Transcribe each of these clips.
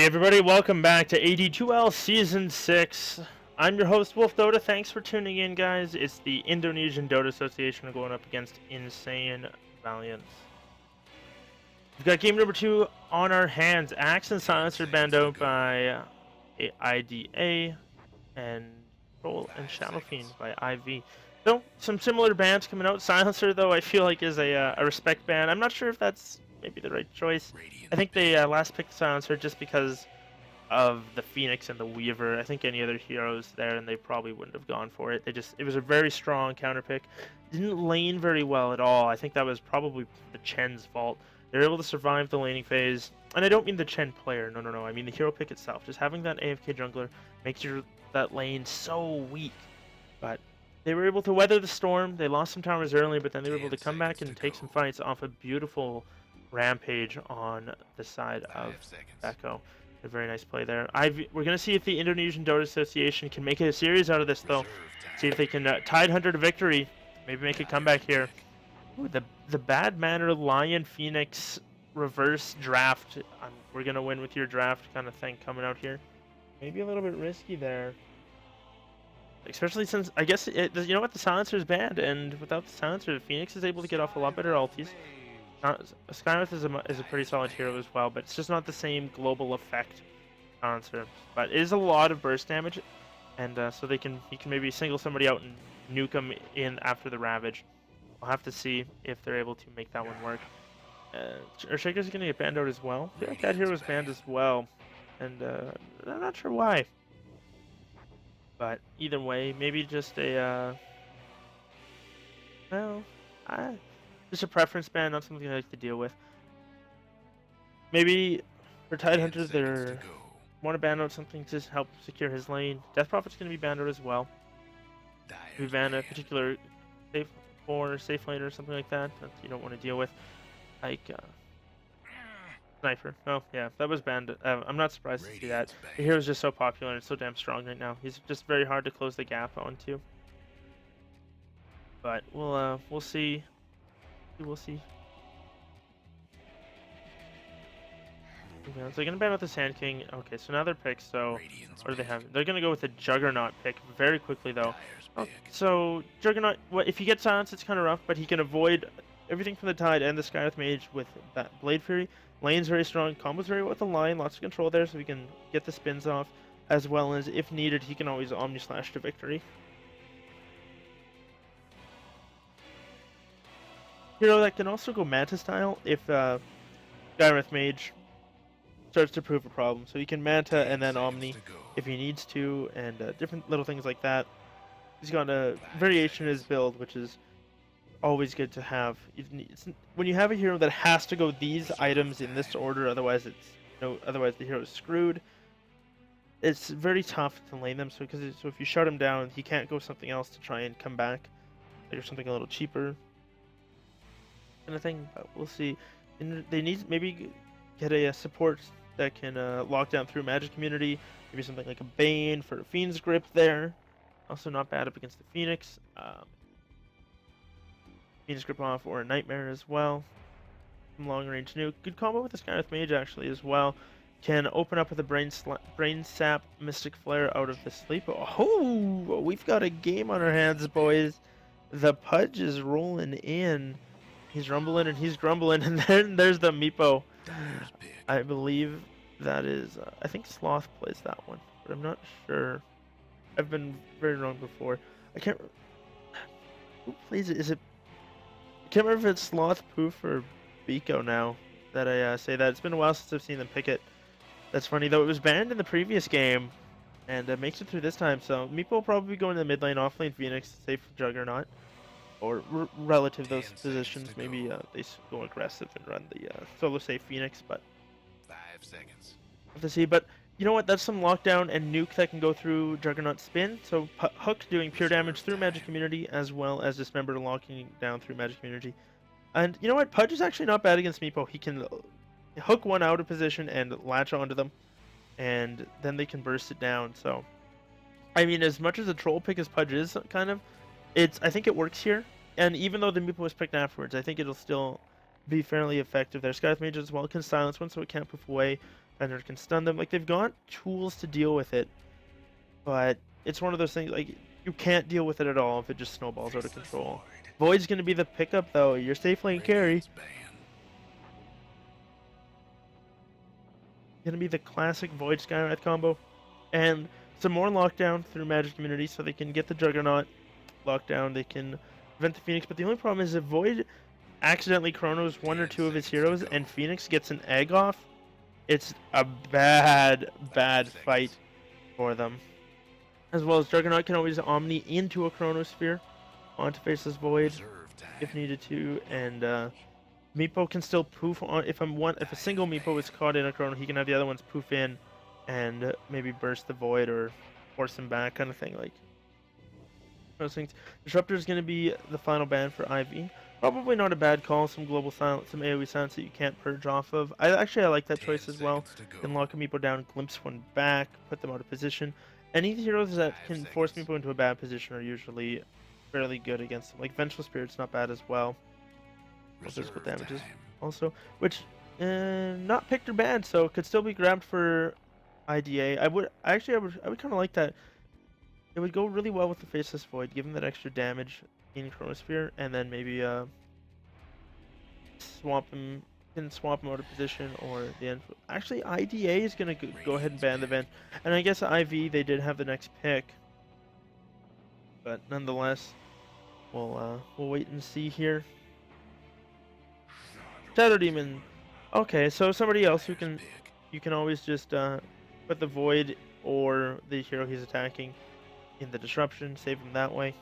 Hey everybody, welcome back to AD2L Season 6. I'm your host, Wolf Dota. Thanks for tuning in, guys. It's the Indonesian Dota Association going up against Insane Valiance. We've got game number 2 on our hands. Axe and Silencer banned out by IDA, and Troll and Shadow Fiend by IV. So, some similar bans coming out. Silencer, though, I feel like is a respect ban. I'm not sure if that's maybe the right choice. I think they last picked Silencer just because of the Phoenix and the Weaver. I think any other heroes there, and they probably wouldn't have gone for it. It was a very strong counter pick. Didn't lane very well at all. I think that was probably the Chen's fault. They were able to survive the laning phase, and I don't mean the Chen player. No. I mean the hero pick itself. Just having that AFK jungler makes that lane so weak. But they were able to weather the storm. They lost some towers early, but then they were able to come back and take some fights off a beautiful rampage on the side of Echo. A very nice play there. We're going to see if the Indonesian Dota Association can make a series out of this, though. See if they can Tide Hunter to victory. Maybe make a comeback here. Ooh, the Bad Manner Lion Phoenix reverse draft. We're going to win with your draft kind of thing coming out here. Maybe a little bit risky there. Especially since, I guess, you know what, the Silencer is banned, and without the Silencer, Phoenix is able to get off a lot better ultis. Skywrath is a pretty solid hero as well, but it's just not the same global effect Silencer. But it is a lot of burst damage, and so he can maybe single somebody out and nuke them in after the Ravage. We'll have to see if they're able to make that one work. Earthshaker's going to get banned out as well. I feel like that hero was banned as well, and I'm not sure why. But either way, maybe just a just a preference ban, not something I like to deal with. Maybe for Tide Hunter, they want to ban out something to help secure his lane. Death Prophet's going to be banned out as well. We ban a particular safe lane or something like that you don't want to deal with, like Sniper. Oh yeah, that was banned. I'm not surprised to see that. The hero's just so popular and so damn strong right now. He's just very hard to close the gap onto. But we'll see. We'll see. Okay, so they're gonna ban out the Sand King. Okay, so now they're picked. So what do they have? They're gonna go with a Juggernaut pick very quickly though. Oh, so Juggernaut, if he gets silence, it's kind of rough, but he can avoid everything from the Tide and the Skywrath Mage with that Blade Fury. Lane's very strong, combos very well with the Lion, lots of control there, so we can get the spins off, as well as if needed, he can always Omni Slash to victory. Hero that can also go Manta style if Skywrath Mage starts to prove a problem. So he can Manta and then Omni if he needs to, and different little things like that. He's got a variation in his build, which is always good to have. When you have a hero that has to go these items in this order, otherwise otherwise the hero is screwed. It's very tough to lane them. So if you shut him down, he can't go something else to try and come back, or something a little cheaper. Kind of thing, but we'll see. And they need maybe get a support that can lock down through Magic Community. Maybe something like a Bane for a Fiend's Grip there. Also not bad up against the Phoenix. Fiend's Grip off or a Nightmare as well. Some long range nuke. Good combo with the Skywrath Mage actually as well. Can open up with a Brain Sap Mystic Flare out of the sleep. Oh, we've got a game on our hands, boys. The Pudge is rolling in. He's rumbling and he's grumbling, and then there's the Meepo. I believe that is, I think Sloth plays that one, but I'm not sure. I've been very wrong before. I can't. Who plays it? I can't remember if it's Sloth, Poof, or Biko now that I say that. It's been a while since I've seen them pick it. That's funny though. It was banned in the previous game, and makes it through this time. So Meepo will probably go in the mid lane, off lane Phoenix, safe Juggernaut. Or relative those positions, maybe they go aggressive and run the solo safe Phoenix, but 5 seconds. Have to see. But you know what? That's some lockdown and nuke that can go through Juggernaut spin. So Hook doing pure damage through Magic Community, as well as Dismember locking down through Magic Community. And you know what? Pudge is actually not bad against Meepo. He can hook one out of position and latch onto them, and then they can burst it down. So, I mean, as much as a troll pick as Pudge is, kind of. I think it works here, and even though the Meepo was picked afterwards, I think it'll still be fairly effective there. Scythe Mage as well can silence one, so it can't poof away. Fender can stun them. Like, they've got tools to deal with it, but it's one of those things, like, you can't deal with it at all if it just snowballs out of control. Void's going to be the pickup, though. You're safe lane carry. Going to be the classic Void Skywrath combo. And some more lockdown through Magic Immunity so they can get the Juggernaut lockdown. They can prevent the Phoenix. But the only problem is if Void accidentally chronos one or two of his heroes and Phoenix gets an egg off, it's a bad fight for them. As well as Juggernaut can always Omni into a Chronosphere onto Faceless Void if needed to, and Meepo can still poof on if a single Meepo is caught in a Chrono, he can have the other ones poof in and maybe burst the Void or force him back, kind of thing. Like those things. Disruptor is going to be the final ban for IV. Probably not a bad call. Some global silence, some AoE silence that you can't purge off of. I like that choice as well. Can lock a Meepo down, glimpse one back, put them out of position. Any heroes that can force Meepo into a bad position are usually fairly good against them. Like Vengeful Spirit's not bad as well. Physical damages also, which not picked or banned, so could still be grabbed for IDA. I would kind of like that. It would go really well with the Faceless Void, give him that extra damage in Chronosphere, and then maybe swap him out of position or the end. Actually, IDA is gonna go ahead and ban the Venge, and I guess IV they did have the next pick, but nonetheless, we'll wait and see here. Shadow Demon. Okay, so somebody else who you can always just put the Void or the hero he's attacking in the disruption, save him that way.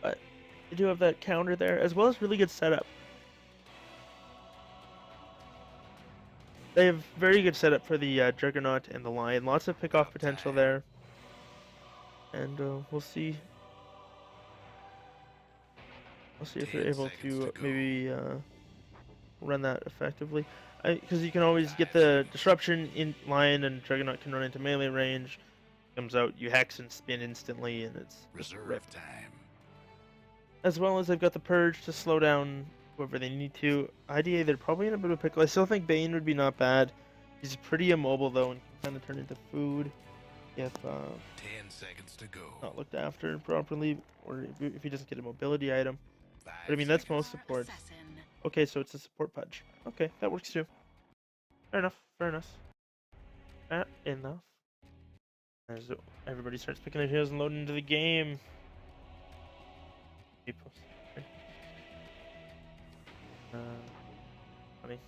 But you do have that counter there, as well as really good setup. They have very good setup for the Juggernaut and the Lion. Lots of pick-off potential there. And we'll see. We'll see if they're able to maybe run that effectively. Because you can always get the disruption in Lion, and Juggernaut can run into melee range. Comes out, you hex and spin instantly, and it's reserve time. As well as they've got the Purge to slow down whoever they need to. IDA, they're probably in a bit of a pickle. I still think Bane would be not bad. He's pretty immobile though, and can kind of turn into food if 10 seconds to go. Not looked after properly, or if he doesn't get a mobility item. But I mean, that's most support. Okay, so it's a support pudge. Okay, that works too. Fair enough. Fair enough. Enough. As everybody starts picking their heroes and loading into the game. Funny.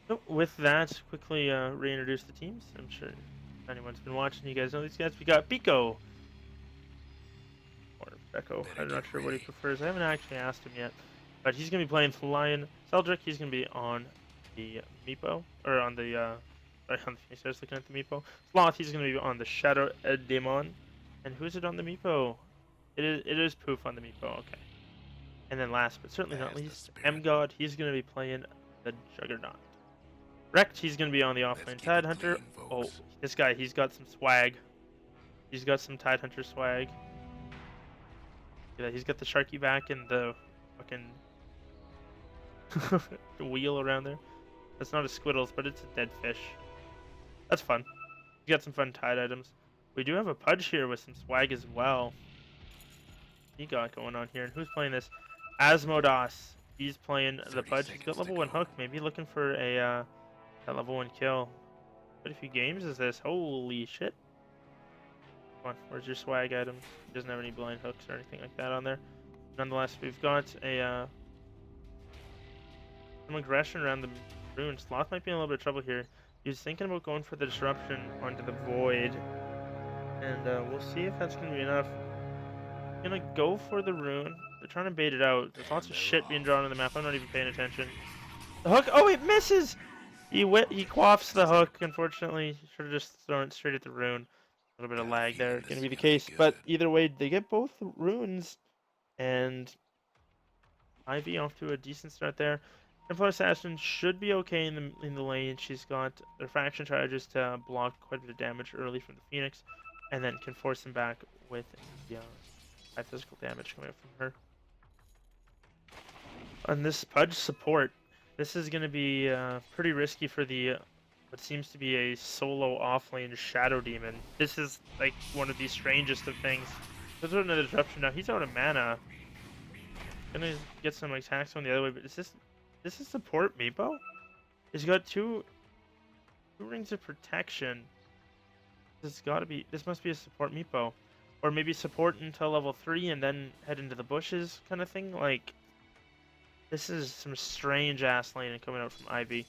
So with that, quickly reintroduce the teams. I'm sure if anyone's been watching, you guys know these guys. We got Biko. Or Beko. I'm not sure what he prefers. I haven't actually asked him yet. But he's going to be playing for Lion. Seldrick, he's going to be on the Meepo. Or on the, sorry, on the Phoenix. I was looking at the Meepo. Sloth, he's going to be on the Shadow Demon. And who's it on the Meepo? It is Poof on the Meepo, okay. And then last but certainly not least, M-God, he's going to be playing the Juggernaut. Wrecked, he's going to be on the offlane Tidehunter. Oh, this guy, he's got some swag. He's got some Tidehunter swag. Yeah, he's got the Sharky back and the fucking the wheel around there. That's not a Squiddles, but it's a dead fish. That's fun. You got some fun Tide items. We do have a Pudge here with some swag as well. He got going on here, and who's playing this? Asmodas. He's playing the Pudge. He's got level 1 hook. Maybe looking for a level 1 kill. What a few games is this? Holy shit. Come on, where's your swag items? He doesn't have any blind hooks or anything like that on there. Nonetheless, we've got a some aggression around the rune. Sloth might be in a little bit of trouble here. He's thinking about going for the disruption onto the Void. And we'll see if that's going to be enough. Gonna go for the rune. They're trying to bait it out. There's lots of shit being drawn on the map. I'm not even paying attention. The hook. Oh, it misses! He quaffs the hook, unfortunately. Should have just thrown it straight at the rune. A little bit of lag there. Gonna be the case. But either way, they get both runes. And IV off to a decent start there. Templar Assassin should be okay in the lane. She's got refraction charges to block quite a bit of damage early from the Phoenix. And then can force him back with the high physical damage coming up from her. On this Pudge support, this is going to be pretty risky for the what seems to be a solo offlane Shadow Demon. This is like one of the strangest of things. There's another disruption now. He's out of mana. Gonna get some attacks on the other way, but is this is support Meepo? He's got two rings of protection. This must be a support Meepo. Or maybe support until level 3 and then head into the bushes kind of thing. Like, this is some strange ass laning coming out from Ivy.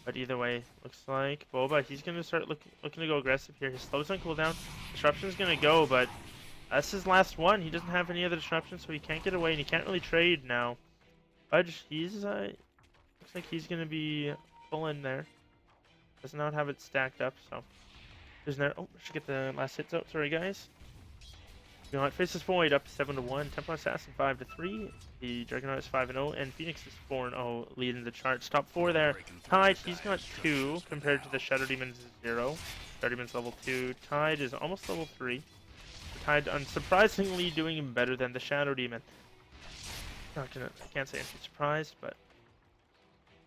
But either way, looks like Boba, he's going to start looking to go aggressive here. His slow's on cooldown. Disruption's going to go, but that's his last one. He doesn't have any other disruptions, so he can't get away, and he can't really trade now. Fudge, he's, looks like he's going to be full in there. Does not have it stacked up, so. There's no, oh, should get the last hits out. Sorry, guys. You know what? Faces Void up 7-1. Templar Assassin 5-3. The Juggernaut is 5-0, and Phoenix is 4-0, leading the charts. Top 4 there. Tide, he's got 2 compared to the Shadow Demon's 0. Shadow Demon's level 2. Tide is almost level 3. Tide, unsurprisingly, doing better than the Shadow Demon. I can't say I'm too surprised, but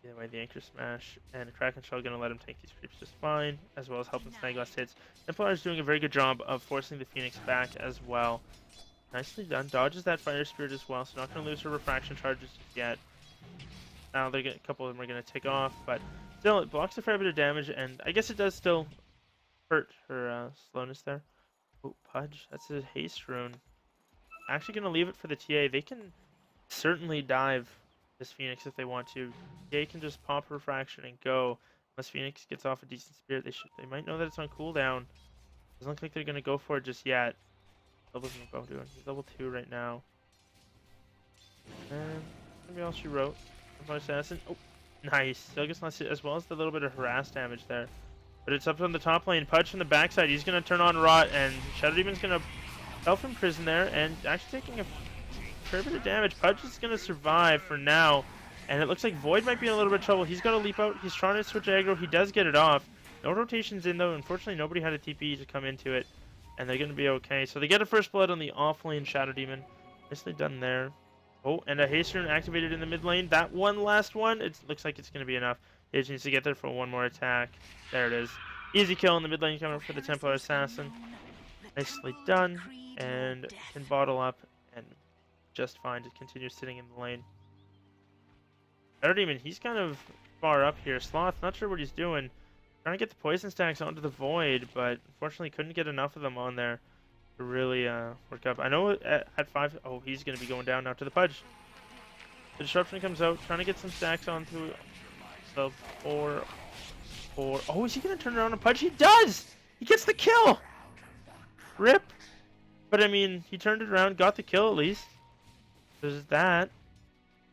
either way, the Anchor Smash and Kraken Shell gonna let him take these creeps just fine, as well as helping snag last hits. Templar is doing a very good job of forcing the Phoenix back as well. Nicely done. Dodges that Fire Spirit as well, so not gonna lose her refraction charges just yet. Now a couple of them are gonna take off, but still it blocks a fair bit of damage, and I guess it does still hurt her slowness there. Oh, Pudge, that's a haste rune. Actually gonna leave it for the TA. They can certainly dive this Phoenix if they want to. They can just pop refraction and go. Unless Phoenix gets off a decent spirit, they might know that it's on cooldown. Doesn't look like they're gonna go for it just yet. Level's Meepo doing? He's level 2 right now. And maybe all she wrote. Assassin. Oh, nice. Still gets less hit, as well as the little bit of harass damage there. But it's up on the top lane. Pudge from the backside. He's gonna turn on Rot, and Shadow Demon's gonna help him prison there, and actually taking a fair bit of damage. Pudge is going to survive for now, and it looks like Void might be in a little bit of trouble. He's got to leap out. He's trying to switch aggro. He does get it off. No rotations in, though. Unfortunately, nobody had a TP to come into it, and they're going to be okay. So they get a first blood on the off-lane Shadow Demon. Nicely done there. Oh, and a haste rune activated in the mid lane. That one last one, it looks like it's going to be enough. He just needs to get there for one more attack. There it is. Easy kill in the mid lane coming up for the Templar Assassin. Nicely done, and can bottle up and just fine to continue sitting in the lane. Shadow Demon, he's kind of far up here. Sloth, not sure what he's doing. Trying to get the poison stacks onto the Void, but unfortunately couldn't get enough of them on there to really work up. I know at 5, oh, he's going to be going down now to the Pudge. The Disruption comes out, trying to get some stacks onto the 4. Oh, is he going to turn around and Pudge? He does! He gets the kill! Rip! But I mean, he turned it around, got the kill at least. There's that.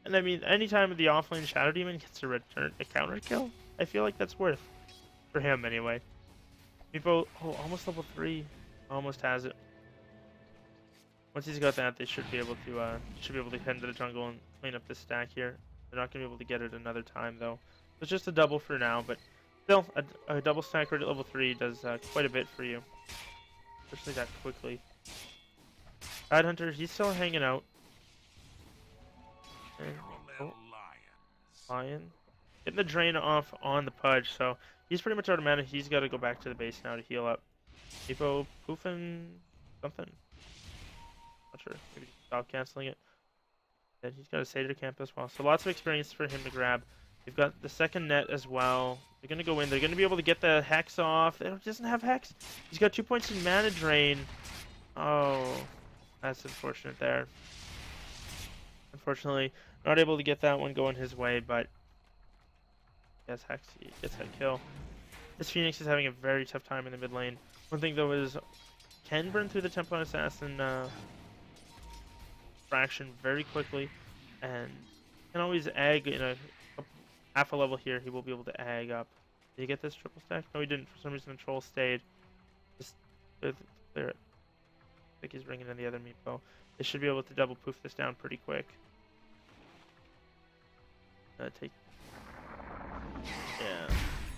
And I mean, anytime the offlane Shadow Demon gets a counter kill, I feel like that's worth. For him, anyway. Meepo, oh, almost level 3. Almost has it. Once he's got that, they should be able to head into the jungle and clean up this stack here. They're not going to be able to get it another time, though. It's just a double for now, but still, a double stack right at level 3 does quite a bit for you. Especially that quickly. Bad Hunter, he's still hanging out. And, oh, Lion. Getting the drain off on the Pudge, so he's pretty much out of mana. He's got to go back to the base now to heal up. Meepo poofing something. Not sure. Maybe stop canceling it. And he's got a Seder camp as well. So lots of experience for him to grab. They've got the second net as well. They're going to go in. They're going to be able to get the Hex off. He doesn't have Hex. He's got 2 points in mana drain. Oh, that's unfortunate there. Unfortunately, not able to get that one going his way, but yes, Hex, he gets that kill. This Phoenix is having a very tough time in the mid lane. One thing though is, can burn through the Templar Assassin fraction very quickly, and can always egg in a half a level here. He will be able to egg up. Did he get this triple stack? No, he didn't. For some reason, the troll stayed. Just clear it. I think he's bringing in the other Meepo. They should be able to double poof this down pretty quick. Yeah.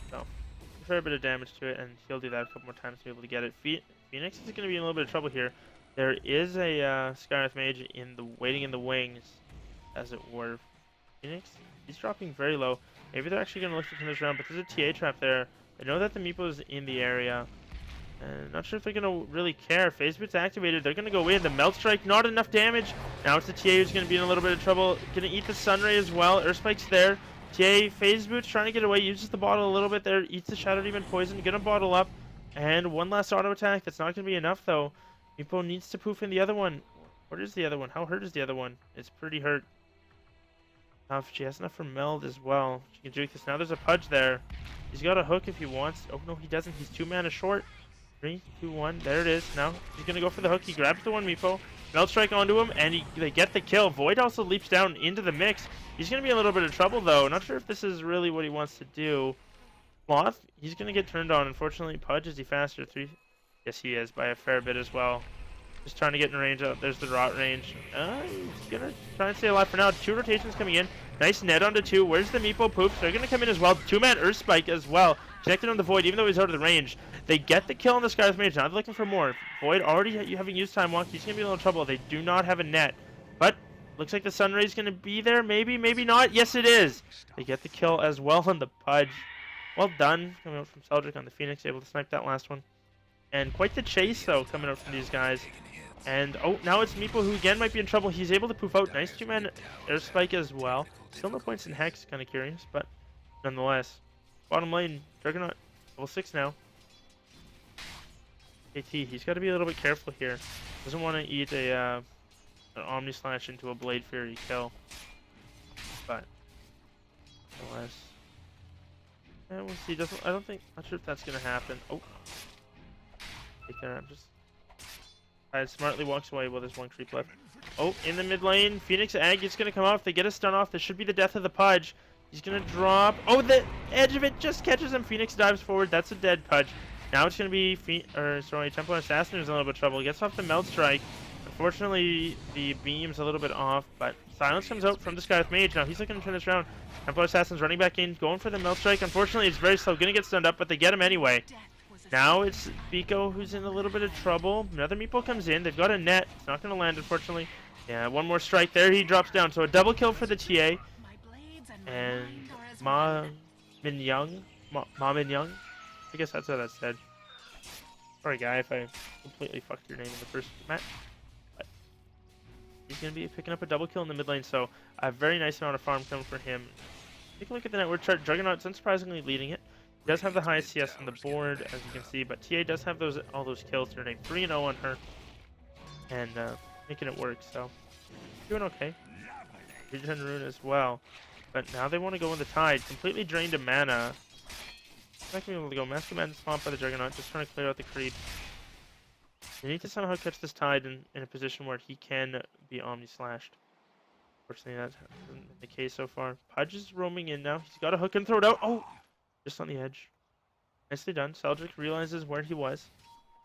So, a fair bit of damage to it, and he'll do that a couple more times to be able to get it. Phoenix is going to be in a little bit of trouble here. There is a Skywrath Mage waiting in the wings, as it were, Phoenix, he's dropping very low. Maybe they're actually going to look to turn this around, but there's a TA trap there. I know that the Meepo's in the area. And not sure if they're going to really care. Phase Boot's activated. They're going to go in. The Melt Strike, not enough damage. Now it's the TA who's going to be in a little bit of trouble. Going to eat the Sunray as well. Earth Spike's there. TA, Phase Boot's trying to get away. Uses the bottle a little bit there. Eats the Shadow Demon Poison. Going to bottle up. And one last auto attack. That's not going to be enough, though. Meepo needs to poof in the other one. What is the other one? How hurt is the other one? It's pretty hurt. She has enough for Meld as well. She can juke this. Now there's a Pudge there. He's got a hook if he wants. Oh, no, he doesn't. He's 2 mana short. 3, 2, 1. There it is. Now he's going to go for the hook. He grabs the one Meepo. Melt Strike onto him, and they get the kill. Void also leaps down into the mix. He's going to be in a little bit of trouble, though. Not sure if this is really what he wants to do. Sloth, he's going to get turned on. Unfortunately, Pudge, is he faster? 3? Yes, he is, by a fair bit as well. Just trying to get in range. There's the rot range. He's going to try and stay alive for now. 2 rotations coming in. Nice net onto 2. Where's the Meepo poops? They're going to come in as well. 2-man Earth Spike as well. Connected on the Void, even though he's out of the range. They get the kill on the Sky's Mage. Now they're looking for more. Void already having used Time Walk. He's going to be in a little trouble. They do not have a net. But looks like the Sunray's going to be there. Maybe, maybe not. Yes, it is. They get the kill as well on the Pudge. Well done. Coming out from Seldrick on the Phoenix. Able to snipe that last one. And quite the chase, though, coming out from these guys. And, oh, now it's Meepo who, again, might be in trouble. He's able to poof out. Nice 2-man Air Spike as well. Still no points in Hex. Kind of curious, but nonetheless. Bottom lane, Juggernaut, level 6 now. AT, he's got to be a little bit careful here. Doesn't want to eat an Omni Slash into a Blade Fury kill. But, nonetheless. And we'll see. Not sure if that's going to happen. Oh. Take care, I'm just... smartly walks away while there's 1 creep left. Oh, in the mid lane, Phoenix Ag is going to come off. They get a stun off. This should be the death of the Pudge. He's going to drop. Oh, the edge of it just catches him. Phoenix dives forward. That's a dead Pudge. Now it's going to be Templar Assassin is in a little bit of trouble. He gets off the Melt Strike. Unfortunately, the beam's a little bit off, but Silence comes out from the Sky with Mage. Now he's looking to turn this around. Templar Assassin's running back in, going for the Melt Strike. Unfortunately, it's very slow. Going to get stunned up, but they get him anyway. Now it's Biko who's in a little bit of trouble. Another Meepo comes in. They've got a net. It's not going to land, unfortunately. Yeah, one more strike there. He drops down. So a double kill for the TA. And Ma Min Young. I guess that's how that's said. Sorry, guy, if I completely fucked your name in the first match. But he's going to be picking up a double kill in the mid lane. So a very nice amount of farm coming for him. Take a look at the network chart. Juggernaut's unsurprisingly leading it. He does have the highest CS on the board, as you can see, but TA does have all those kills. They're named 3-0 on her, and making it work. So doing okay. Regen Rune as well, but now they want to go in the Tide. Completely drained of mana. Not gonna be able to go. Master Man swamped by the Juggernaut, just trying to clear out the creep. They need to somehow catch this Tide in a position where he can be Omni Slashed. Fortunately, that hasn't been the case so far. Pudge is roaming in now. He's got a hook and throw it out. Oh! Just on the edge. Nicely done. Seldrick realizes where he was.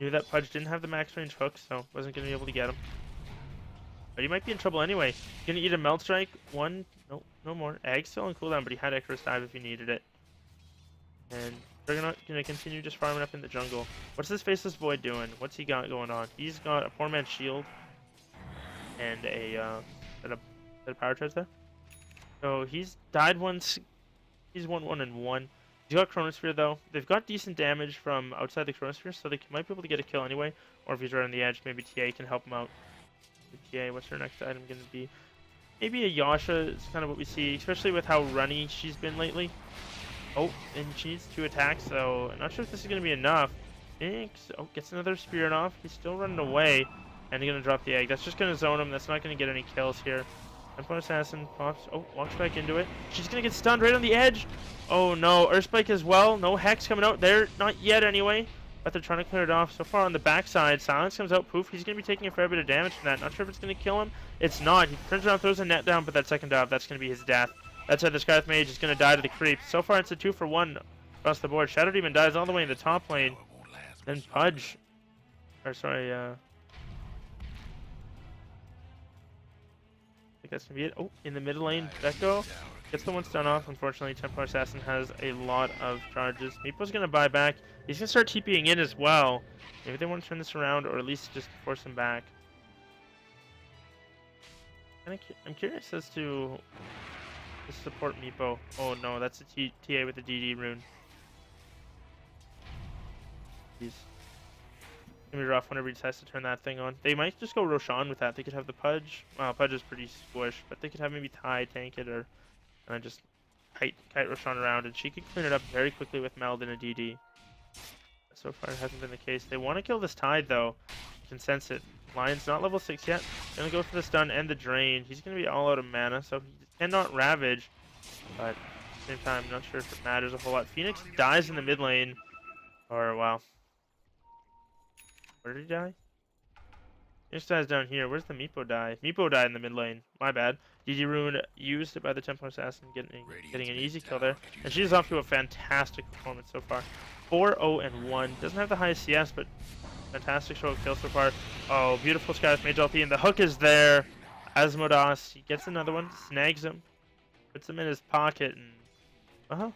Knew that Pudge didn't have the max range hook, so wasn't going to be able to get him. But he might be in trouble anyway. Gonna eat a Melt Strike. 1. Nope, no more. Ag's still on cooldown, but he had Icarus Dive if he needed it. And they're not going to continue just farming up in the jungle. What's this Faceless Void doing? What's he got going on? He's got a poor man's shield. And a power charge there. So he's died once. He's 1-1-1. He's got Chronosphere though. They've got decent damage from outside the Chronosphere, so they might be able to get a kill anyway. Or if he's right on the edge, maybe TA can help him out. TA, what's her next item going to be? Maybe a Yasha is kind of what we see, especially with how runny she's been lately. Oh, and she needs 2 attacks, so I'm not sure if this is going to be enough. Oh, gets another Spirit off. He's still running away, and he's going to drop the egg. That's just going to zone him. That's not going to get any kills here. Templar Assassin pops. Oh, walks back into it. She's going to get stunned right on the edge. Oh no, Earthspike as well. No Hex coming out there. Not yet anyway. But they're trying to clear it off. So far on the backside, Silence comes out. Poof. He's going to be taking a fair bit of damage from that. Not sure if it's going to kill him. It's not. He turns around, throws a net down, but that second dive, that's going to be his death. That's how the Skyth Mage is going to die to the creep. So far it's a 2-for-1 across the board. Shadow Demon dies all the way in the top lane. Then Pudge. Or sorry, I think that's going to be it. Oh, in the mid lane, Deco gets the one stun off. Unfortunately, Templar Assassin has a lot of charges. Meepo's going to buy back. He's going to start TPing in as well. Maybe they want to turn this around, or at least just force him back. I'm curious as to to support Meepo. Oh no, that's a TA with a DD rune. Jeez. Gonna be rough whenever he decides to turn that thing on. They might just go Roshan with that. They could have the Pudge. Well, Pudge is pretty squish, but they could have maybe Ty tank it or just kite Roshan around, and she could clean it up very quickly with Meld and a DD. So far, it hasn't been the case. They want to kill this Tide, though. You can sense it. Lion's not level 6 yet. Gonna go for the stun and the drain. He's gonna be all out of mana, so he cannot Ravage. But at the same time, I'm not sure if it matters a whole lot. Phoenix dies in the mid lane. Or, wow. Where did he die? Phoenix dies down here. Where's the Meepo die? Meepo died in the mid lane. My bad. DD Rune used by the Templar Assassin, getting an easy kill there. And she's off to a fantastic performance so far. 4-0-1. Doesn't have the highest CS, but fantastic show of kills so far. Oh, beautiful Sky with Mage LP, and the hook is there. Asmodas, he gets another one, snags him, puts him in his pocket, and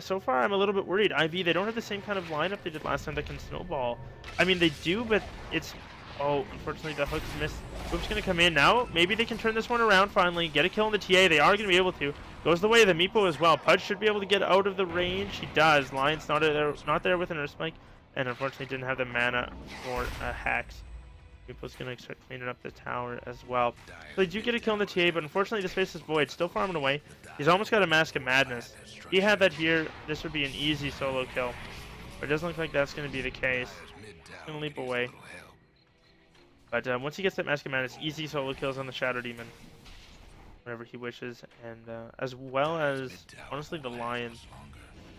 so far I'm a little bit worried. IV, they don't have the same kind of lineup they did last time that can snowball. I mean, they do, but it's... Oh, unfortunately the hook's missed. Hook's gonna come in now. Maybe they can turn this one around finally, get a kill on the TA. They are gonna be able to. Goes the way of the Meepo as well. Pudge should be able to get out of the range. He does. Lion's not there with an Earth Spike, and unfortunately didn't have the mana for a Hex. Meepo's gonna start cleaning up the tower as well. So they do get a kill on the TA, but unfortunately the space is void. Still farming away. He's almost got a Mask of Madness. If he had that here, this would be an easy solo kill. But it doesn't look like that's gonna be the case. He's gonna leap away. But once he gets that Mask of Madness, easy solo kills on the Shadow Demon whenever he wishes, and as well as, honestly, the Lion.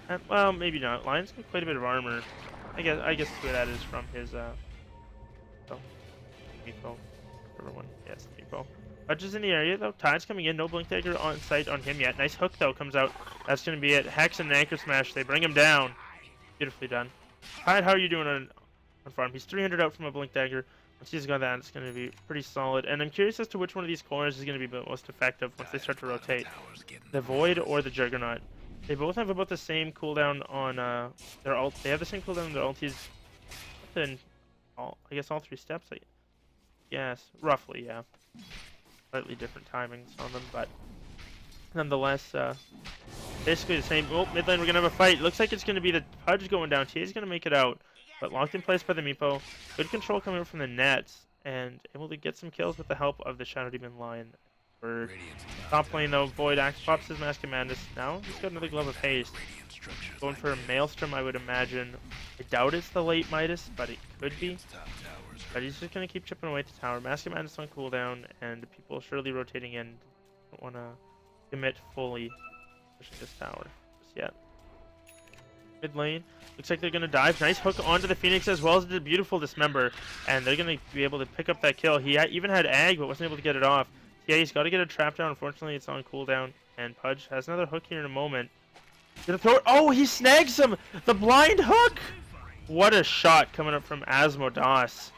And, well, maybe not. Lion's got quite a bit of armor. I guess two of that is from his, Meepo. Everyone, yes, Meepo. Pudge is in the area, though. Tide's coming in. No Blink Dagger on sight on him yet. Nice hook, though, comes out. That's going to be it. Hex and an Anchor Smash. They bring him down. Beautifully done. Tide, how are you doing on farm? He's 300 out from a Blink Dagger. Once he's got that, it's going to be pretty solid. And I'm curious as to which one of these cores is going to be the most effective once they start to rotate. The Void or the Juggernaut. They both have about the same cooldown on their ult. They have the same cooldown on their ultis within, I guess, all three steps. Yes, roughly, yeah. Slightly different timings on them, but nonetheless, basically the same. Oh, mid lane, we're going to have a fight. Looks like it's going to be the Pudge going down. TA's going to make it out. But locked in place by the Meepo. Good control coming from the nets. And able to get some kills with the help of the Shadow Demon Lion. For top lane though, Void pops his Mask of Madness. Now he's got another Glove of Haste. Going for a Maelstrom, I would imagine. I doubt it's the late Midas, but it could be. But he's just going to keep chipping away at the tower. Mask of Madness on cooldown, and people surely rotating in. Don't want to commit fully pushing this tower just yet. Mid lane. Looks like they're going to dive. Nice hook onto the Phoenix as well as the beautiful Dismember. And they're going to be able to pick up that kill. He even had Ag, but wasn't able to get it off. Yeah, he's got to get a trap down. Unfortunately, it's on cooldown. And Pudge has another hook here in a moment. Gonna throw it. Oh, he snags him! The blind hook! What a shot coming up from Asmodas.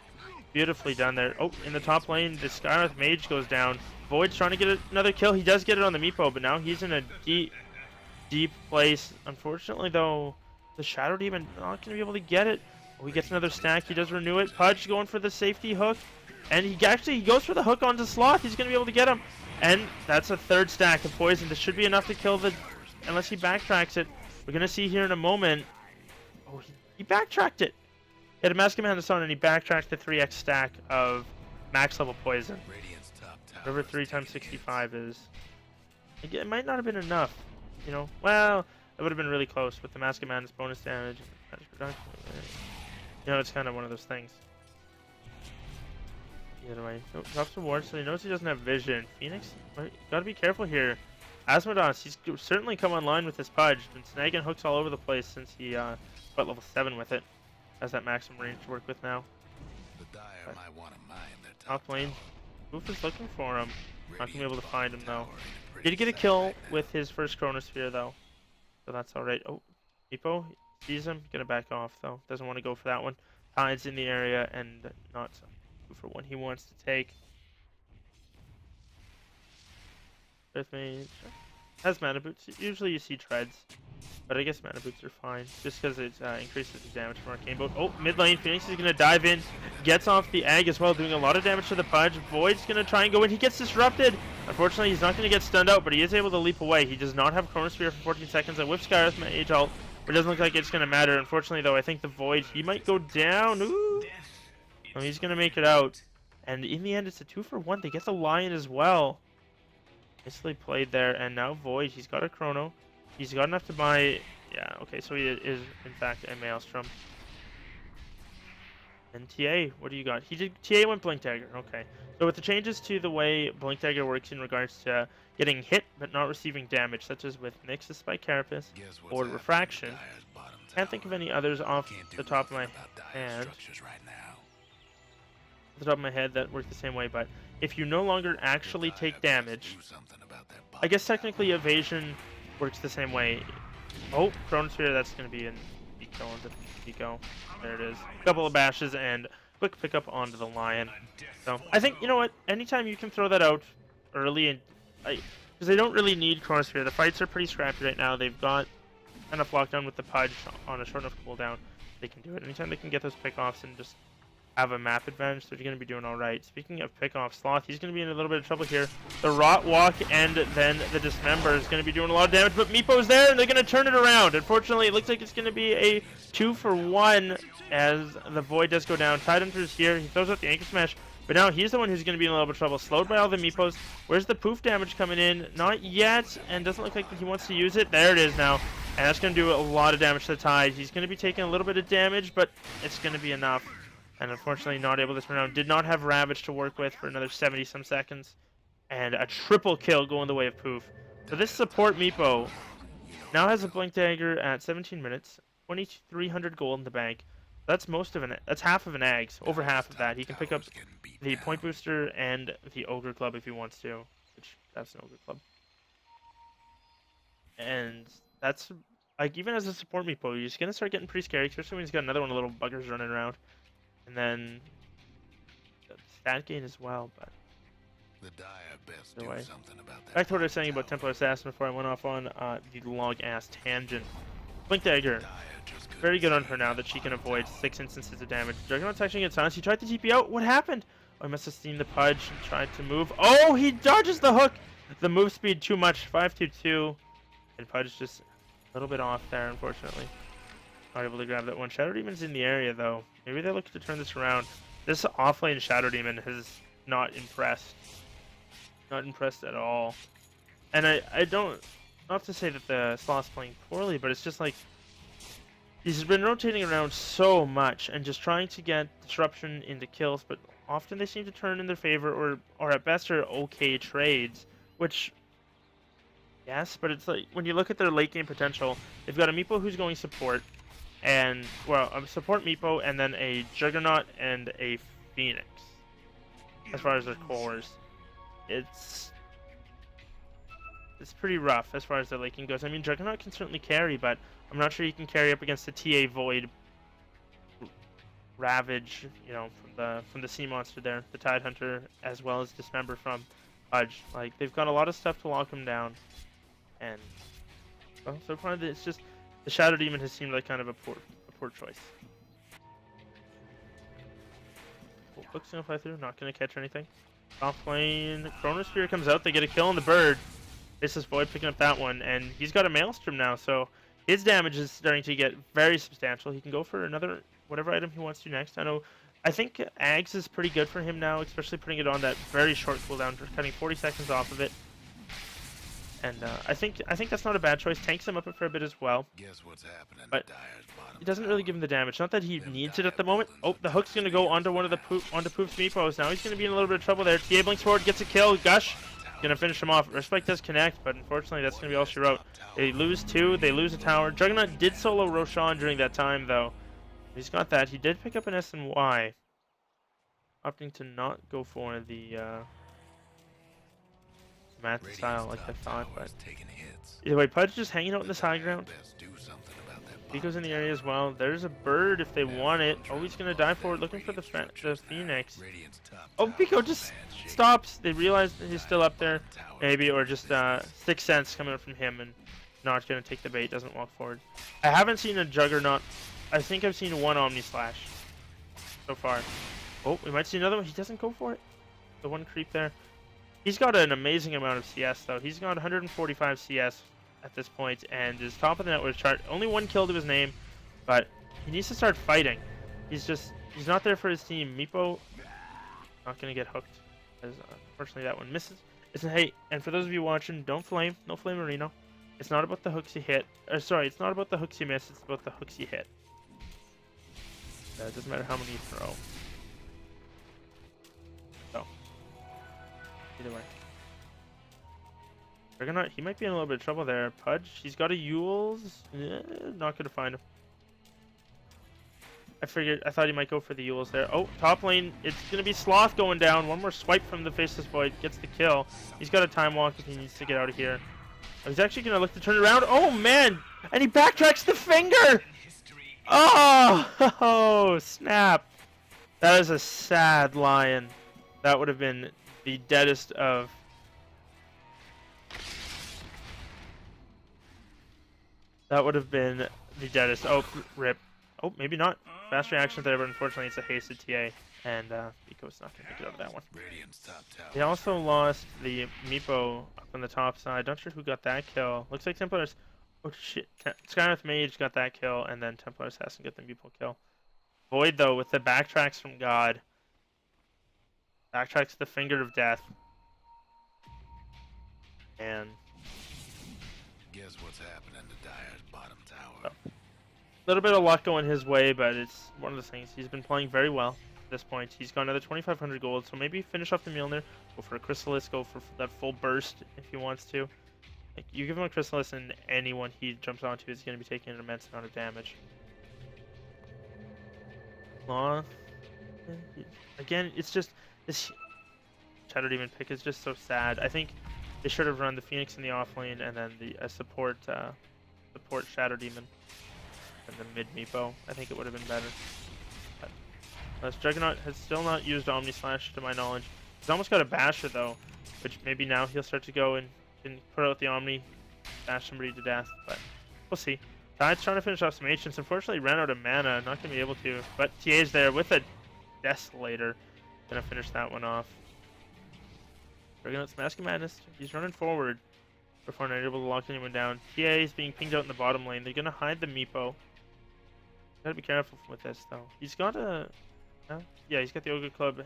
Beautifully done there. Oh, in the top lane, the Skywrath Mage goes down. Void's trying to get another kill. He does get it on the Meepo, but now he's in a deep place. Unfortunately, though, the Shadow Demon not going to be able to get it. Oh, he gets another stack. He does renew it. Pudge going for the safety hook. And he goes for the hook onto Sloth. He's going to be able to get him. And that's a third stack of poison. This should be enough to kill the... Unless he backtracks it. We're going to see here in a moment. Oh, he backtracked it. He had a Mask of Madness on and he backtracked the 3x stack of max level poison. Whatever 3 times 65 is. It might not have been enough. You know, well... That would have been really close with the Mask of Madness bonus damage. You know, it's kind of one of those things. Either way. Oh, drops the ward, so he knows he doesn't have vision. Phoenix, gotta be careful here. Asmodas, he's certainly come online with his Pudge. Been snagging hooks all over the place since he got level 7 with it. Has that maximum range to work with now. Top lane. Oof is looking for him. Not gonna be able to find him though. Did get a kill with his first Chronosphere though. So that's alright. Oh, Meepo sees him. Gonna back off though. Doesn't want to go for that one. Tide's in the area and not for one he wants to take. Earth Mage has Mana Boots. Usually you see Treads, but I guess Mana Boots are fine just because it increases the damage from Arcane Bolt. Oh, mid lane. Phoenix is gonna dive in. Gets off the Ag as well, doing a lot of damage to the Pudge. Void's gonna try and go in. He gets disrupted. Unfortunately, he's not going to get stunned out, but he is able to leap away. He does not have Chrono Sphere for 14 seconds. And with Skyros Mage ult, but it doesn't look like it's going to matter. Unfortunately, though, I think the Void, he might go down. Ooh. Oh, he's going to make it out. And in the end, it's a 2-for-1. They get the Lion as well. Nicely played there. And now Void, he's got a Chrono. He's got enough to buy... Yeah, okay, so he is, in fact, a Maelstrom. And TA, what do you got? TA went Blink Dagger, okay. So with the changes to the way Blink Dagger works in regards to getting hit but not receiving damage, such as with Nixus by Carapace or Refraction, can't think of any others off the top of my head. Off the top of my head that work the same way, but if you no longer actually take damage, I guess technically Evasion works the same way. Oh, Chrono Sphere, that's going to be in Eco onto Eco. There it is. A couple of bashes and quick pickup onto the Lion. So I think, you know what, anytime you can throw that out early, and because they don't really need Chrono Sphere. The fights are pretty scrappy right now. They've got enough lockdown with the Pudge on a short enough cooldown. They can do it. Anytime they can get those pickoffs and just have a map advantage, they're going to be doing all right. Speaking of pickoff, Sloth, he's going to be in a little bit of trouble here. The Rot Walk and then the Dismember is going to be doing a lot of damage, but Meepo's there and they're going to turn it around. Unfortunately, it looks like it's going to be a 2-for-1 as the Void does go down. Tidehunter's here. He throws out the Anchor Smash, but now he's the one who's going to be in a little bit of trouble. Slowed by all the Meepos. Where's the poof damage coming in? Not yet, and doesn't look like he wants to use it. There it is now, and that's going to do a lot of damage to the Tide. He's going to be taking a little bit of damage, but it's going to be enough. And unfortunately not able this round. Did not have Ravage to work with for another 70-some seconds. And a triple kill going the way of Poof. So this support Meepo now has a Blink Dagger at 17 minutes. 2,300 gold in the bank. That's that's half of an Ags. Over half of that. He can pick up the Point Booster and the Ogre Club if he wants to. Which, that's an Ogre Club. And that's, like, even as a support Meepo, he's going to start getting pretty scary. Especially when he's got another one of the little buggers running around. And then stat gain as well, but anyway. Back to what I was saying about Templar Assassin before I went off on the long-ass tangent. Blink Dagger, very good on her now that she can avoid 6 instances of damage. Juggernaut's actually gets silenced. He tried to TP out. What happened? Oh, I must have seen the Pudge and tried to move. Oh, he dodges the hook. The move speed too much. 5-2-2, and Pudge just a little bit off there, unfortunately. Not able to grab that one. Shadow Demon's in the area though. Maybe they're looking to turn this around. This offlane Shadow Demon has not impressed. Not impressed at all. And I don't, not to say that the Sloth's playing poorly, but it's just like he's been rotating around so much and just trying to get disruption into kills, but often they seem to turn in their favor or at best are okay trades, which yes, but it's like when you look at their late game potential, they've got a Meepo who's going support. And, well, a support Meepo, and then a Juggernaut and a Phoenix. As far as their cores. It's pretty rough as far as their laking goes. I mean, Juggernaut can certainly carry, but I'm not sure he can carry up against the TA Void Ravage, you know, from the Sea Monster there, the Tidehunter, as well as Dismember from Pudge. Like, they've got a lot of stuff to lock him down. And, well, so far it's just... The Shadow Demon has seemed like kind of a poor choice. Hook's gonna fly through, not gonna catch anything. Top lane, Chrono Sphere comes out, they get a kill on the bird. This is Void picking up that one, and he's got a Maelstrom now, so his damage is starting to get very substantial. He can go for another, whatever item he wants to next. I think Ags is pretty good for him now, especially putting it on that very short cooldown, cutting 40 seconds off of it. And I think that's not a bad choice. Tanks him up for a bit as well. But it doesn't really give him the damage. Not that he needs it at the moment. Oh, the hook's gonna go onto one of the onto Poof's Meepos. Now he's gonna be in a little bit of trouble there. TA blinks forward, gets a kill. Gush gonna finish him off. Respect does connect, but unfortunately that's gonna be all she wrote. They lose 2. They lose a tower. Juggernaut did solo Roshan during that time though. He's got that. He did pick up an SNY, opting to not go for the Matt style like I thought, but either way, Pudge just hanging out in this high ground. Pico's in the area as well. There's a bird if they want it. Oh, he's gonna dive forward looking for the Phoenix. Oh, Pico just stops. They realize that he's still up there, maybe, or just 6 cents coming from him and not gonna take the bait. Doesn't walk forward. I haven't seen a Juggernaut. I think I've seen one Omni Slash so far. Oh, we might see another one. He doesn't go for it. The one creep there. He's got an amazing amount of CS though. He's got 145 CS at this point, and is top of the net with a chart. Only 1 kill to his name, but he needs to start fighting. He's not there for his team. Meepo not gonna get hooked, as unfortunately that one misses. Hey, and for those of you watching, don't flame. No flame Marino. It's not about the hooks you hit. Or sorry, it's not about the hooks you miss. It's about the hooks you hit. It doesn't matter how many you throw. So, either way. Juggernaut, he might be in a little bit of trouble there. Pudge, he's got a Yules. Not gonna find him. I thought he might go for the Yules there. Oh, top lane, it's gonna be Sloth going down. One more swipe from the Faceless Void, gets the kill. He's got a time walk if he needs to get out of here. Oh, he's actually gonna look to turn around. Oh man! And he backtracks the finger! Oh, snap. That is a sad Lion. That would have been the deadest of... That would have been the deadest. Oh, rip. Oh, maybe not. Fast reaction there, but unfortunately it's a hasted TA, and Pico's not going to get out of that one. They also lost the Meepo up on the top side. Not sure who got that kill. Looks like Templars... Oh shit. Skywrath Mage got that kill, and then Templar Assassin got the Meepo kill. Void, though, with the backtracks from God. Backtracks the Finger of Death. And... Guess what's happening to Dyer's bottom tower? So. Little bit of luck going his way, but it's one of the things. He's been playing very well at this point. He's got another 2,500 gold, so maybe finish off the Mjolnir, go for a Chrysalis, go for that full burst if he wants to. Like, you give him a Chrysalis, and anyone he jumps onto is going to be taking an immense amount of damage. Law. Again, it's just this Shadow Demon pick is just so sad. I think they should have run the Phoenix in the off lane, and then the support Shadow Demon. And the mid Meepo. I think it would have been better. But Juggernaut has still not used Omni Slash to my knowledge. He's almost got a Basher though, which maybe now he'll start to go and put out the Omni, bash somebody to death, but we'll see. Tide's trying to finish off some Ancients. Unfortunately ran out of mana, not going to be able to, but TA's there with a Desolator. Gonna finish that one off. Juggernaut's Mask of Madness. He's running forward before not able to lock anyone down. TA is being pinged out in the bottom lane. They're going to hide the Meepo. Gotta be careful with this though. He's got a... yeah, he's got the Ogre Club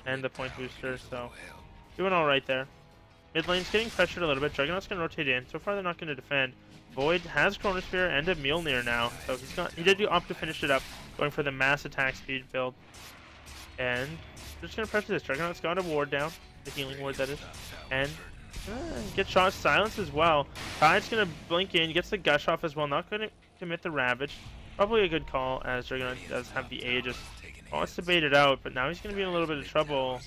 and the point booster, so doing alright there. Mid lane's getting pressured a little bit. Juggernaut's gonna rotate in. So far they're not gonna defend. Void has Chronosphere and a Mjolnir now, so he did opt to finish it up, going for the mass attack speed build. And they're just gonna pressure this. Juggernaut's got a ward down, the healing ward that is, and get shot silence as well. Tide's gonna blink in, gets the gush off as well. Not gonna commit the Ravage. Probably a good call, as Juggernaut does have the Aegis. Wants to bait it out, but now he's going to be in a little bit of trouble.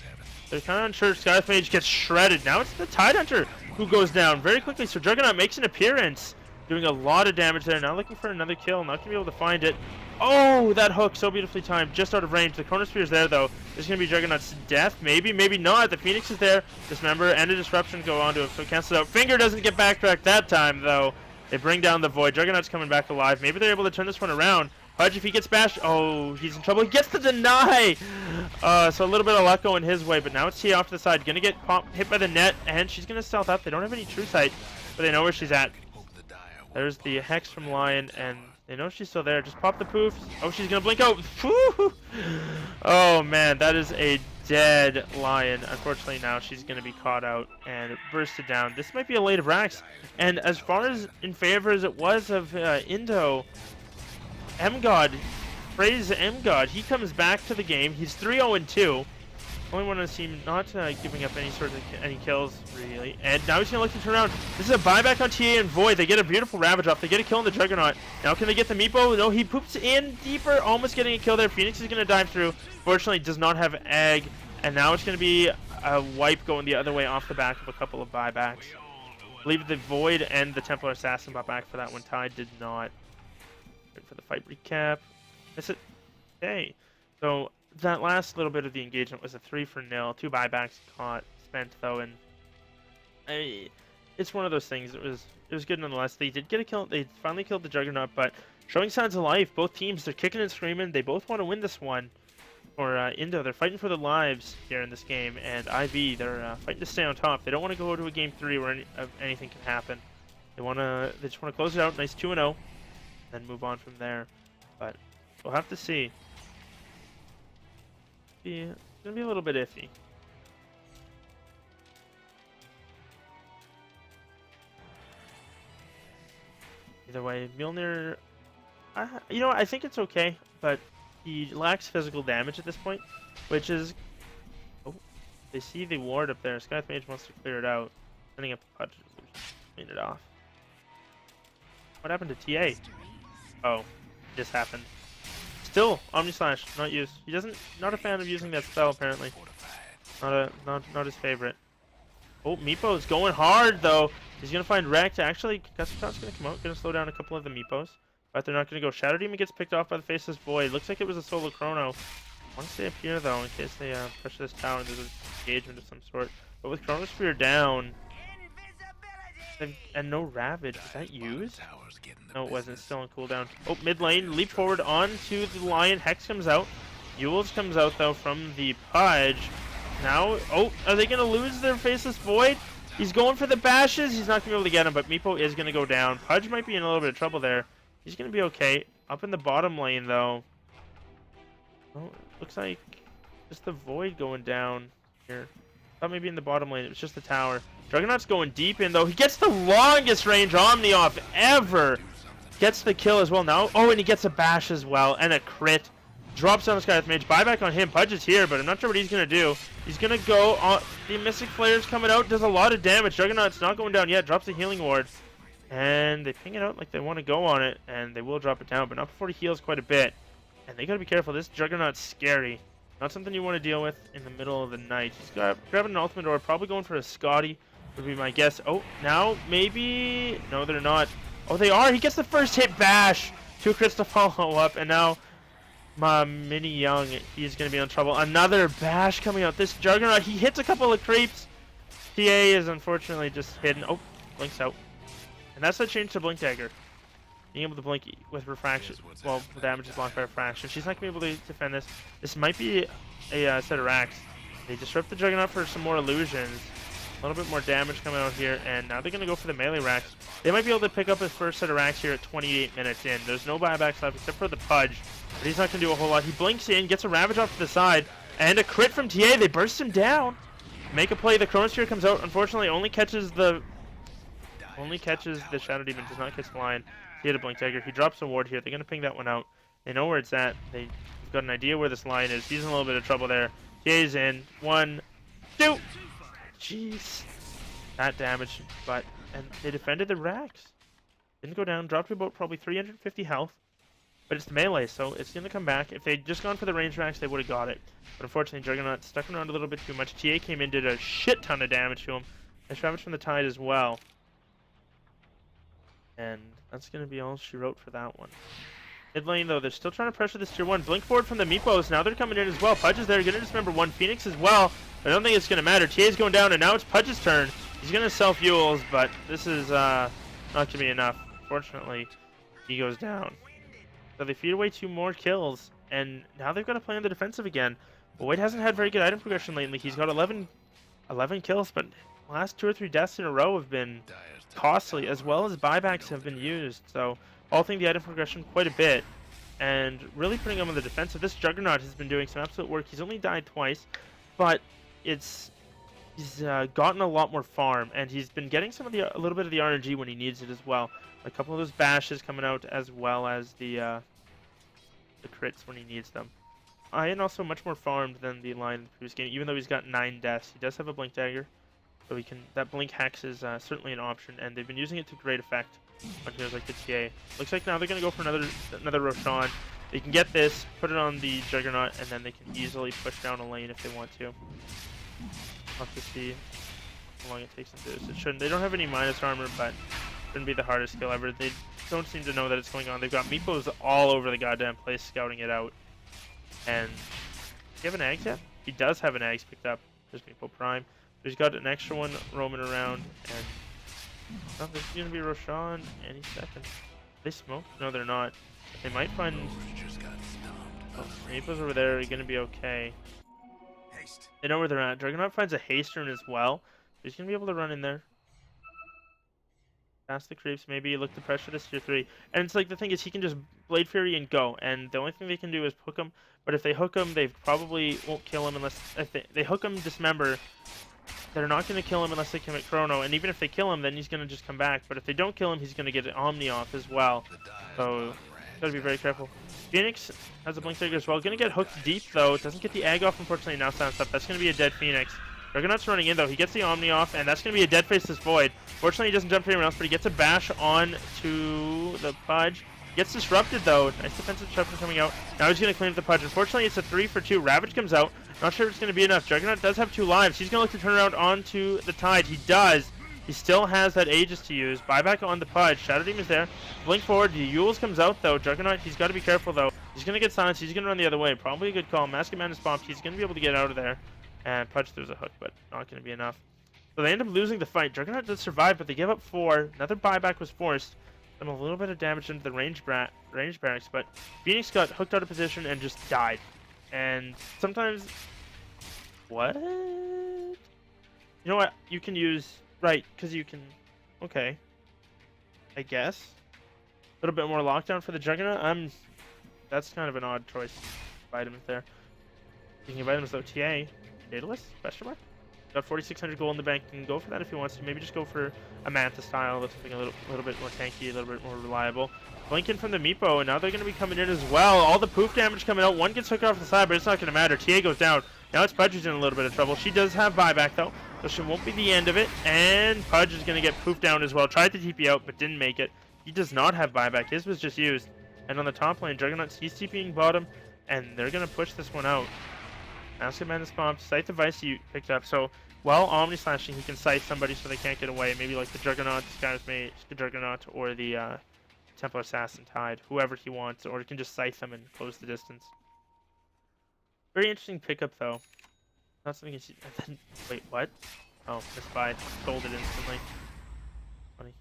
They're kind of unsure. Skywrath Mage gets shredded. Now it's the Tidehunter who goes down very quickly. So Juggernaut makes an appearance, doing a lot of damage there. Now looking for another kill. Not going to be able to find it. Oh, that hook, so beautifully timed, just out of range. The Chronosphere is there, though. There's going to be Juggernaut's death. Maybe, maybe not. The Phoenix is there. Dismember and a Disruption go onto him, so cancel it out. Finger doesn't get backtracked that time, though. They bring down the Void. Juggernaut's coming back alive. Maybe they're able to turn this one around. Pudge, if he gets bashed, oh, he's in trouble. He gets the deny. So a little bit of luck going his way, but now it's Tia off to the side. Gonna get hit by the net, and she's gonna stealth up. They don't have any true sight, but they know where she's at. There's the Hex from Lion, and they know she's still there. Just pop the poofs. Oh, she's gonna blink out. Woo! Oh man, that is a dead Lion. Unfortunately, now she's gonna be caught out and bursted down. This might be a late of Rax, and as far as in favor as it was of Indo, M-God, praise M-God, he comes back to the game. He's 3-0-2. Only one on the team not giving up any sort of any kills, really. And now he's going to look to turn around. This is a buyback on TA and Void. They get a beautiful Ravage off. They get a kill on the Juggernaut. Now can they get the Meepo? No, he poops in deeper, almost getting a kill there. Phoenix is going to dive through. Fortunately, does not have Egg. And now it's going to be a wipe going the other way off the back of a couple of buybacks. I believe the Void and the Templar Assassin bought back for that one. Tide did not. For the fight recap. Miss it. Okay. So that last little bit of the engagement was a 3-0. 2 buybacks caught, spent though, and it's one of those things. It was good nonetheless. They did get a kill. They finally killed the Juggernaut, but showing signs of life. Both teams, they're kicking and screaming. They both want to win this one. or Indo, they're fighting for their lives here in this game, and IV, they're fighting to stay on top. They don't want to go to a game 3 where anything can happen. They just want to close it out, nice 2-0, then move on from there. But we'll have to see. It's gonna be a little bit iffy. Either way, Mjolnir, you know, I think it's okay, but he lacks physical damage at this point, which is... Oh, they see the ward up there. Scythe Mage wants to clear it out, sending up the Pudge to clean it off. What happened to TA? Oh, this happened. Still, Omni Slash, not used. He not a fan of using that spell apparently. Not his favorite. Oh, Meepo's going hard though. He's gonna find Rekt. Actually, Gustafson's gonna come out, gonna slow down a couple of the Meepos. But they're not gonna go. Shadow Demon gets picked off by the Faceless Void. Looks like it was a solo Chrono. I want to stay up here though, in case they pressure this tower and there's an engagement of some sort. But with Chronosphere down, and no Ravage, was that used? No, it wasn't. Still on cooldown. Oh, mid lane, leap forward onto the Lion. Hex comes out. Yules comes out though from the Pudge. Now, oh, are they gonna lose their Faceless Void? He's going for the bashes. He's not gonna be able to get him, but Meepo is gonna go down. Pudge might be in a little bit of trouble there. He's gonna be okay. Up in the bottom lane though. Oh, looks like just the Void going down here. Thought maybe in the bottom lane. It was just the tower. Juggernaut's going deep in though. He gets the longest range Omni off ever. Gets the kill as well now. Oh, and he gets a bash as well and a crit. Drops on the Scythe Mage. Buyback on him. Pudge is here, but I'm not sure what he's gonna do. He's gonna go on. The Mystic Flare's coming out. Does a lot of damage. Juggernaut's not going down yet. Drops the healing ward. And they ping it out like they want to go on it, and they will drop it down, but not before he heals quite a bit. And they gotta be careful. This Juggernaut's scary. Not something you want to deal with in the middle of the night. He's grabbing an ultimate or probably going for a Scotty, would be my guess. Oh, now maybe... No, they're not. Oh, they are. He gets the first hit bash. 2 crits to follow up, and now Mini Young, he's going to be in trouble. Another bash coming out. This Juggernaut, he hits a couple of creeps. TA is unfortunately just hidden. Oh, blinks out. And that's a change to Blink Dagger. Being able to blink with refraction, well, the damage is blocked by refraction. She's not going to be able to defend this. This might be a set of racks. They disrupt the Juggernaut for some more illusions. A little bit more damage coming out here, and now they're going to go for the melee racks. They might be able to pick up his first set of racks here at 28 minutes in. There's no buybacks left except for the Pudge, but he's not going to do a whole lot. He blinks in, gets a Ravage off to the side, and a crit from TA. They burst him down. Make a play. The Chronosphere comes out. Unfortunately, only catches the Shadow Demon. Does not catch the Lion. He had a Blink Dagger. He drops a ward here. They're going to ping that one out. They know where it's at. They've got an idea where this Lion is. He's in a little bit of trouble there. TA's in. 1, 2. Jeez. That damage. And they defended the racks. Didn't go down. Dropped to about probably 350 health. But it's the melee, so it's going to come back. If they'd just gone for the range racks, they would have got it. But unfortunately, Juggernaut stuck around a little bit too much. TA came in, did a shit ton of damage to him. Nice damage from the Tide as well. And that's going to be all she wrote for that one. Mid lane, though, they're still trying to pressure this tier 1. Blink forward from the Meepos. Now they're coming in as well. Pudge is there. Going to dismember 1 Phoenix as well. But I don't think it's going to matter. TA's going down, and now it's Pudge's turn. He's going to self-Yules, but this is not going to be enough. Fortunately, he goes down. So they feed away 2 more kills, and now they've got to play on the defensive again. Boyd hasn't had very good item progression lately. He's got 11 kills, but the last 2 or 3 deaths in a row have been costly, as well as buybacks have been used. So altering the item progression quite a bit, and really putting him on the defensive. This Juggernaut has been doing some absolute work. He's only died twice, but he's gotten a lot more farm, and he's been getting a little bit of the RNG when he needs it as well. A couple of those bashes coming out, as well as the crits when he needs them. And also much more farmed than the Lion in the previous game, even though he's got 9 deaths. He does have a Blink Dagger, so he can. That Blink Hex is certainly an option, and they've been using it to great effect on heroes like the TA. Looks like now they're going to go for another Roshan. They can get this, put it on the Juggernaut, and then they can easily push down a lane if they want to. I'll have to see how long it takes them to do this. It shouldn't. They don't have any minus armor, but shouldn't be the hardest kill ever. They don't seem to know that it's going on. They've got Meepos all over the goddamn place scouting it out. And does he have an Ags yet? He does have an Ags picked up. There's Meepo Prime. He's got an extra one roaming around, and there's going to be Roshan any second. They smoke? No, they're not. They might find... Meeples over there are going to be okay. Haste. They know where they're at. Juggernaut finds a haste rune as well. He's going to be able to run in there. Past the creeps, maybe look to pressure this tier 3. And it's like, the thing is, he can just Blade Fury and go. And the only thing they can do is hook him. But if they hook him, they probably won't kill him unless... If they hook him, Dismember, they're not going to kill him unless they commit Chrono. And even if they kill him, then he's going to just come back. But if they don't kill him, he's going to get an Omni off as well. So, gotta be very careful. Phoenix has a Blink Dagger as well. Gonna get hooked deep, though. Doesn't get the egg off, unfortunately, now stands up. That's gonna be a dead Phoenix. Juggernaut's running in, though. He gets the Omni off, and that's going to be a dead Faceless Void. Fortunately, he doesn't jump to anyone else, but he gets a bash on to the Pudge. Gets disrupted, though. Nice defensive disruption coming out. Now he's going to clean up the Pudge. Unfortunately, it's a 3 for 2. Ravage comes out. Not sure if it's going to be enough. Juggernaut does have 2 lives. He's going to look to turn around onto the Tide. He does. He still has that Aegis to use. Buyback on the Pudge. Shadow Demon's there. Blink forward. The Yules comes out, though. Juggernaut, he's got to be careful, though. He's going to get silenced. He's going to run the other way. Probably a good call. Mask Man is bombed. He's going to be able to get out of there. And Pudge throws a hook, but not going to be enough. So they end up losing the fight. Juggernaut does survive, but they give up 4. Another buyback was forced. Them a little bit of damage into the range barracks, but Phoenix got hooked out of position and just died. And sometimes... What? You know what? You can use... Right, because you can... Okay. I guess. A little bit more lockdown for the Juggernaut. That's kind of an odd choice. Vitamins there. Speaking of items, though, TA... Daedalus? Question mark? Got 4,600 gold in the bank. Can go for that if he wants to. Maybe just go for a Manta style. That's something a little bit more tanky, a little bit more reliable. Blinking from the Meepo, and now they're going to be coming in as well. All the poof damage coming out. One gets hooked off the side, but it's not going to matter. TA goes down. Now it's Pudge who's in a little bit of trouble. She does have buyback, though, so she won't be the end of it. And Pudge is going to get poofed down as well. Tried to TP out, but didn't make it. He does not have buyback. His was just used. And on the top lane, Juggernaut, he's TPing bottom, and they're going to push this one out. Mask Man is bombed. Scythe device he picked up. So while Omni slashing, he can scythe somebody so they can't get away. Maybe like the Juggernaut, Sky's Mage, the Juggernaut, or the Templar Assassin Tide, whoever he wants, or he can just scythe them and close the distance. Very interesting pickup though. Not something you see. Wait, what? Oh, misfired. Sold it instantly. Funny.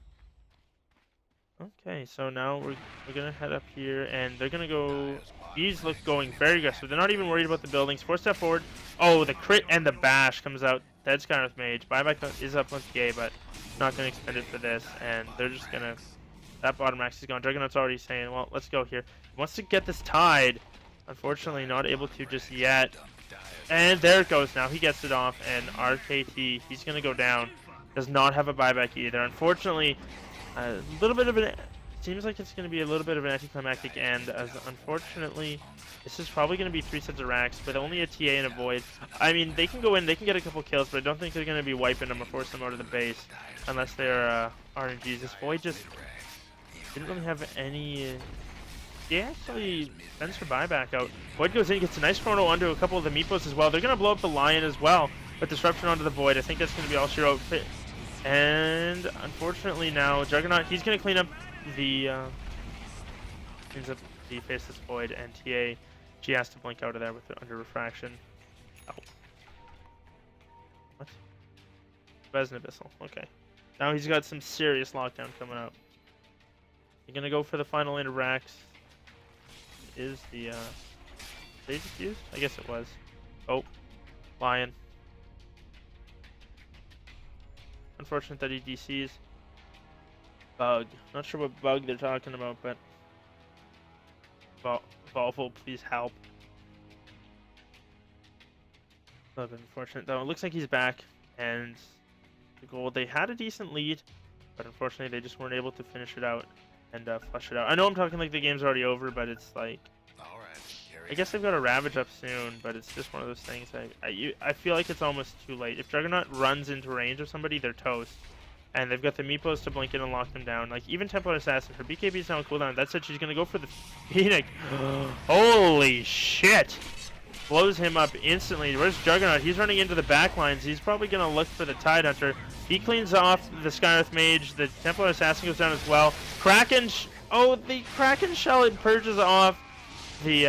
Okay, so now we're gonna head up here, and they're gonna go. These look going very aggressive. They're not even worried about the buildings. 4 step forward. Oh, the crit and the bash comes out. Dead Skywrath Mage. Buyback is up on TA, but not gonna expend it for this, and they're just gonna. That bottom max is gone. Juggernaut's already saying, "Well, let's go here." He wants to get this Tide. Unfortunately, not able to just yet. And there it goes. Now he gets it off, and RKT. He's gonna go down. Does not have a buyback either. Unfortunately. A little bit of an... Seems like it's going to be a little bit of an anticlimactic end, as unfortunately, this is probably going to be 3 sets of racks, with only a TA and a Void. I mean, they can go in, they can get a couple kills, but I don't think they're going to be wiping them or forcing them out of the base, unless they're RNGs. This Void just didn't really have any... He actually sends for buyback out. Void goes in, gets a nice chrono onto a couple of the Meepos as well. They're going to blow up the Lion as well, with disruption onto the Void. I think that's going to be all she wrote. And unfortunately now, Juggernaut, he's going to clean up the Faceless Void, and TA, she has to blink out of there with under refraction. Oh. What? Vezin Abyssal, okay. Now he's got some serious lockdown coming up. You're going to go for the final lane of racks. Is the, they just used? I guess it was. Oh, Lion. Unfortunate that he DCs. Bug. Not sure what bug they're talking about, but Volvo, please help. A little bit unfortunate though. It looks like he's back, and the gold. They had a decent lead, but unfortunately they just weren't able to finish it out and flush it out. I know I'm talking like the game's already over, but it's like. I guess they've got a Ravage up soon, but it's just one of those things. I feel like it's almost too late. If Juggernaut runs into range of somebody, they're toast. And they've got the Meepos to blink in and lock them down. Like, even Templar Assassin, her BKB is now on cooldown. That's it, she's going to go for the Phoenix. Holy shit! Blows him up instantly. Where's Juggernaut? He's running into the back lines. He's probably going to look for the Tide Hunter. He cleans off the Skywrath Mage. The Templar Assassin goes down as well. Kraken... Oh, the Kraken Shell, it purges off the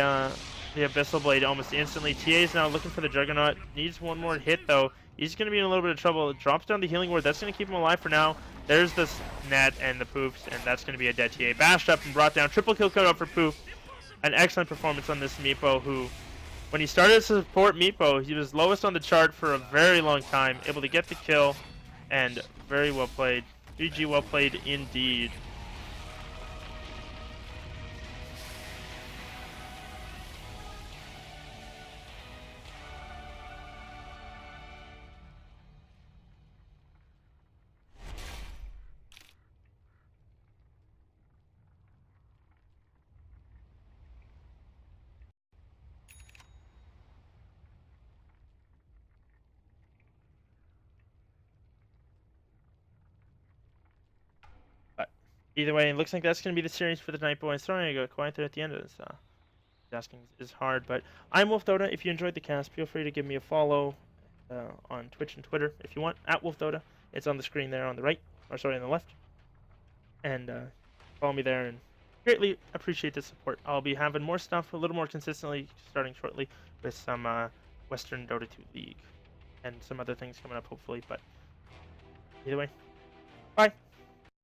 Abyssal Blade almost instantly. TA is now looking for the Juggernaut. Needs one more hit, though. He's going to be in a little bit of trouble. It drops down the healing ward. That's going to keep him alive for now. There's this net and the poofs, and that's going to be a dead TA. Bashed up and brought down. Triple kill cut out for poof. an excellent performance on this Meepo, who, when he started to support Meepo, he was lowest on the chart for a very long time, able to get the kill, and very well played. GG, well played indeed. But either way, it looks like that's going to be the series for the night, boys. Sorry I got quiet there at the end of this. Asking is hard, but I'm Wolf Dota. If you enjoyed the cast, feel free to give me a follow on Twitch and Twitter if you want, at Wolf Dota. It's on the screen there on the right, or sorry, on the left. And follow me there, and greatly appreciate the support. I'll be having more stuff a little more consistently starting shortly with some Western Dota 2 League and some other things coming up hopefully. But either way, bye.